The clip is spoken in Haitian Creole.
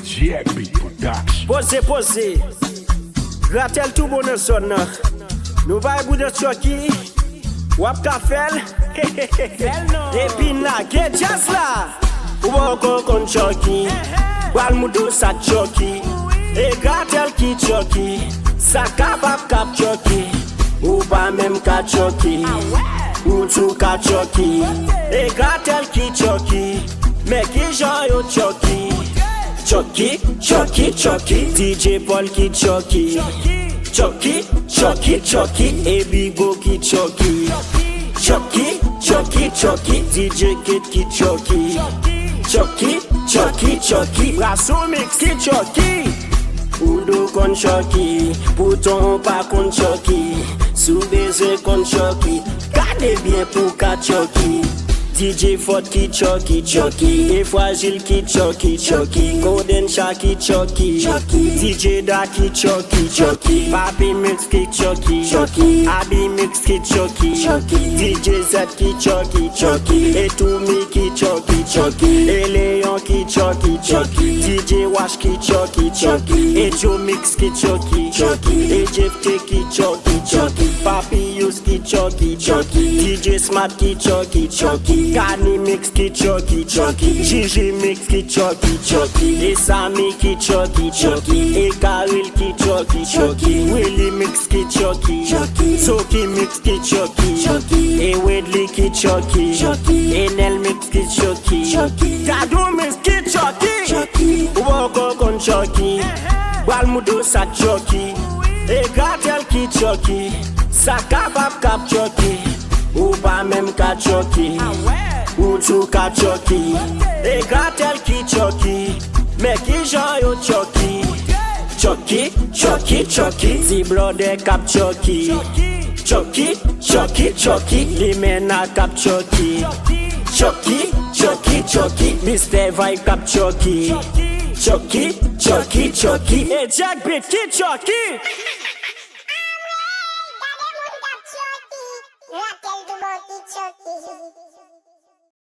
JB Production. Posez. Gratel tout bon son. Nous va bout de choki. Wap ka fel. Et puis na get jazz là. Ou bon kon choki. Wal mudo sa choki. Et gratel qui choki. Sa kapap kap choki. Ou pas même ka choki. Ou tout ka choki. Et gratel qui choki. Mais qui j'en yo choki. Choki, DJ Paul qui choki. Choki, et Bigo qui choki. Choki, DJ Kid qui choki. Choki, Brasso Mix qui choki. Udo kon choki, bouton pas kon choki. Sous baiser kon choki, gardez bien pour ka choki. DJ Ford qui choki, et Fragile qui choki, Golden Shark qui choki, DJ Da qui choki, Papi Mix qui choki, Abi Mix qui choki, DJ Z qui choki, et Toumi qui choki, et Léon qui choki, DJ Wash qui choki, et Joe Mix qui choki, et Jeff T qui choki, Papi Yus qui choki, DJ Smart qui choki, Kani Mix qui choki, Gigi Mix qui choki, et Sami qui choki, et Karil qui choki, Willy Mix qui choki, Soki Mix qui choki, et Wedley qui choki, et Nel Mix qui choki, Kado Mix qui choki, Woko kon choki, Walmudo sa choki, et Gratel qui choki, sa kapap kap choki. Ou pas même ka choki, ou tout ka choki. Et Gratel qui choki, mais qui j'en yo choki. Choki, si blode kap choki. Choki, li mena kap choki. Choki, Mr. Vibe kap choki. Choki, et Jack Beat qui choki.